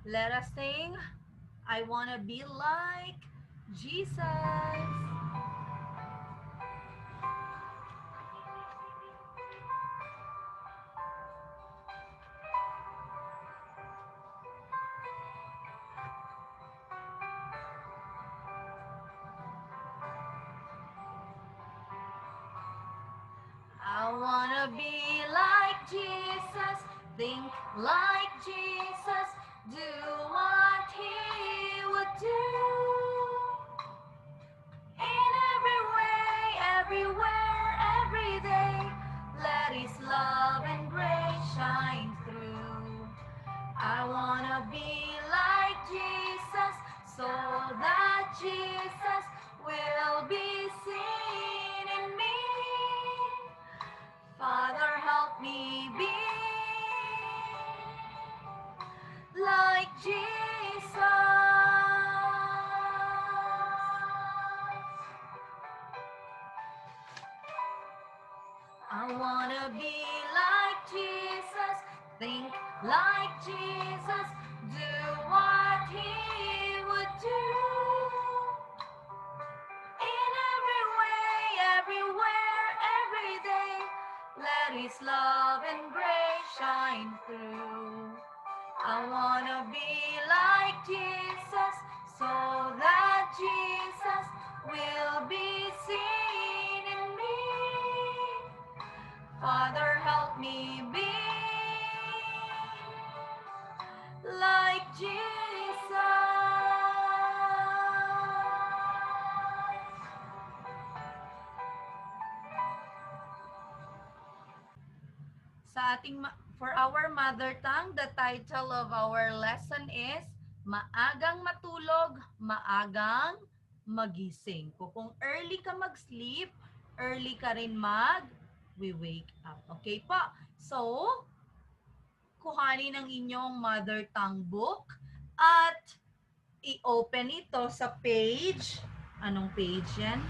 Let us sing, I wanna be like Jesus. I wanna be like Jesus, think like Jesus, do what he would do. In every way, everywhere, every day, let his love and grace shine through. I wanna be like Jesus, so that Jesus will be seen in me. Father, help me be like Jesus. I wanna be like Jesus, think like Jesus, do what he would do. In every way, everywhere, every day, let his love and grace shine through. I wanna be like Jesus, so that Jesus will be seen in me. Father, help me be like Jesus. Sa ating for our mother tongue, the title of our lesson is Maagang Matulog, Maagang Magising. Kung early ka mag-sleep, early ka rin we wake up. Okay po? So, kuhanin ang inyong mother tongue book at i-open ito sa page. Anong page yan?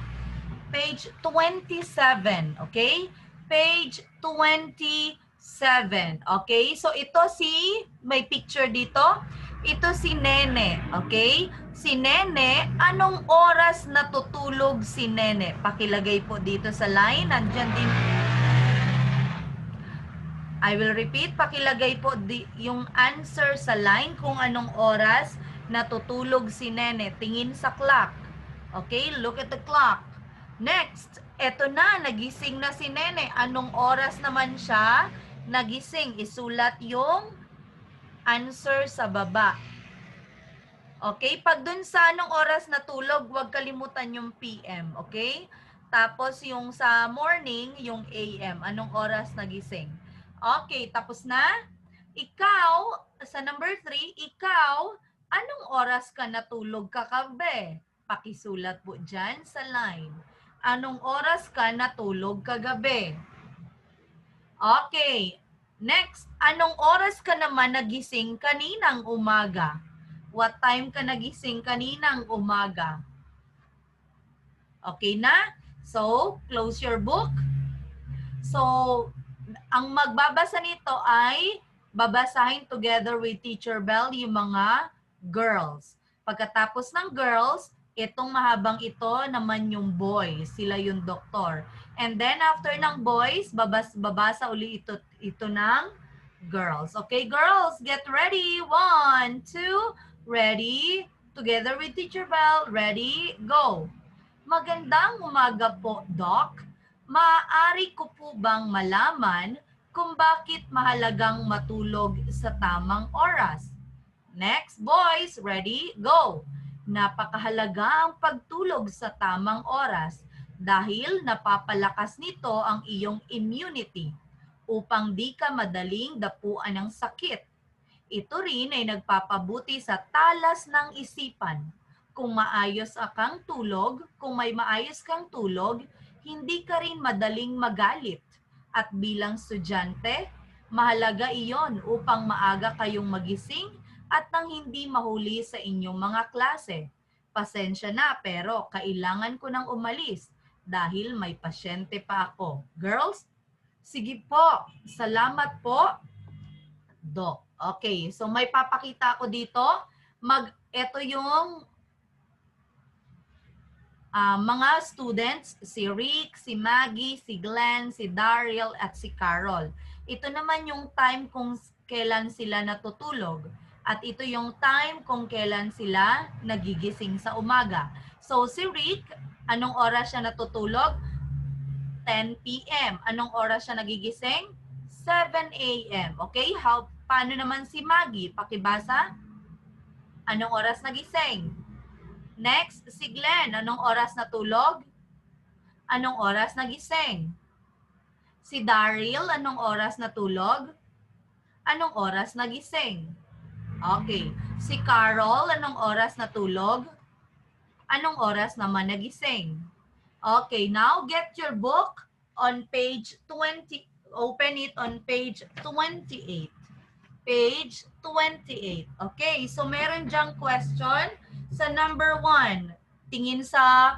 Page 27. Okay? Page 27. Okay? So, ito may picture dito. Ito si Nene. Okay? Si Nene, anong oras natutulog si Nene? Pakilagay po dito sa line. Nandyan din. I will repeat, pakilagay po yung answer sa line kung anong oras natutulog si Nene. Tingin sa clock. Okay, look at the clock. Next, eto na, nagising na si Nene. Anong oras naman siya nagising? Isulat yung answer sa baba. Okay, pag dun sa anong oras natulog, huwag kalimutan yung PM. Okay? Tapos yung sa morning, yung AM. Anong oras nagising? Okay, tapos na? Ikaw, sa number 3, ikaw, anong oras ka natulog kagabi? Pakisulat po dyan sa line. Anong oras ka natulog kagabi? Okay. Next, anong oras ka naman nagising kaninang umaga? What time ka nagising kaninang umaga? Okay na? So, close your book. So, ang magbabasa nito ay babasahin together with Teacher Bell yung mga girls. Pagkatapos ng girls, itong mahabang ito naman yung boys. Sila yung doktor. And then after ng boys, babasa uli ito ng girls. Okay, girls, get ready. 1, 2, ready. Together with Teacher Bell, ready, go. Magandang umaga po, Doc. Maaari ko po bang malaman kung bakit mahalagang matulog sa tamang oras? Next, boys, ready, go! Napakahalaga ang pagtulog sa tamang oras dahil napapalakas nito ang iyong immunity upang di ka madaling dapuan ng sakit. Ito rin ay nagpapabuti sa talas ng isipan. Kung may maayos kang tulog, hindi ka rin madaling magalit. At bilang estudyante, mahalaga iyon upang maaga kayong magising at nang hindi mahuli sa inyong mga klase. Pasensya na pero kailangan ko nang umalis dahil may pasyente pa ako. Girls, sige po. Salamat po, Doc. Okay, so may papakita ko dito. Ito yung mga students, si Rick, si Maggie, si Glenn, si Daryl, at si Carol. Ito naman yung time kung kailan sila natutulog. At ito yung time kung kailan sila nagigising sa umaga. So si Rick, anong oras siya natutulog? 10 p.m. Anong oras siya nagigising? 7 a.m. Okay? Paano naman si Maggie? Pakibasa. Anong oras nagising? Next, si Glenn. Anong oras natulog? Anong oras nagising? Si Daryl. Anong oras natulog? Anong oras nagising? Okay. Si Carol. Anong oras natulog? Anong oras naman nagising? Okay, now get your book on page 20. Open it on page 28. Page 28. Okay, so meron dyang question sa number 1. Tingin sa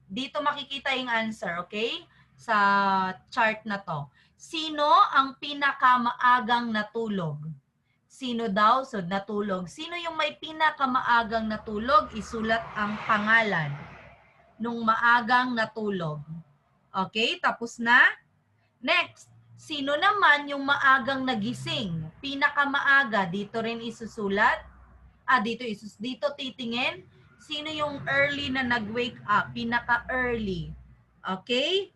dito makikita yung answer, okay? Sa chart na to. Sino ang pinakamaagang natulog? Sino daw so natulog? Sino yung may pinakamaagang natulog? Isulat ang pangalan nung maagang natulog. Okay, tapos na. Next, sino naman yung maagang nagising? Pinakamaaga, dito rin isusulat. Dito titingin. Sino yung early na nag-wake up? Pinaka-early. Okay?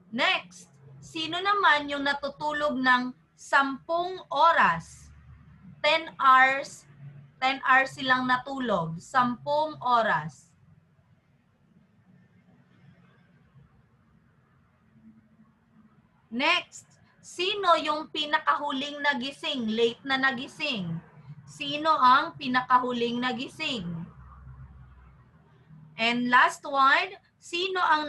Next, sino naman yung natutulog ng 10 oras? 10 hours silang natulog. 10 oras. Next, sino yung pinakahuling nagising? Late na nagising. Sino ang pinakahuling nagising? And last one, sino ang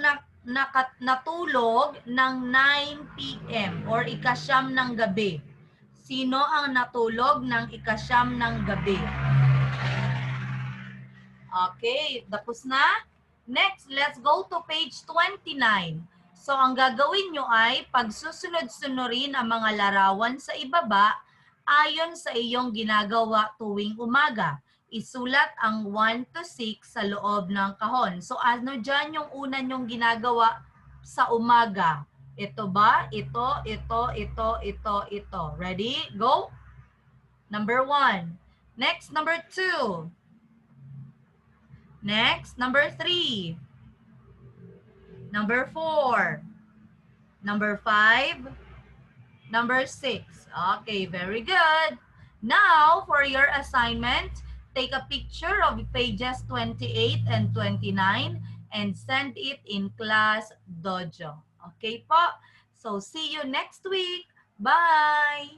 natulog ng 9 p.m. or ika-9 ng gabi? Sino ang natulog ng ika-9 ng gabi? Okay, tapos na. Next, let's go to page 29. So, ang gagawin nyo ay pagsusunod-sunurin ang mga larawan sa ibaba ayon sa iyong ginagawa tuwing umaga. Isulat ang 1 to 6 sa loob ng kahon. So, ano dyan yung una nyong ginagawa sa umaga? Ito ba? Ito. Ready? Go! Number 1. Next, number 2. Next, number 3. Number 4. Number 5. Number 6. Okay, very good. Now, for your assignment, take a picture of pages 28 and 29 and send it in Class Dojo. Okay po? So, see you next week. Bye!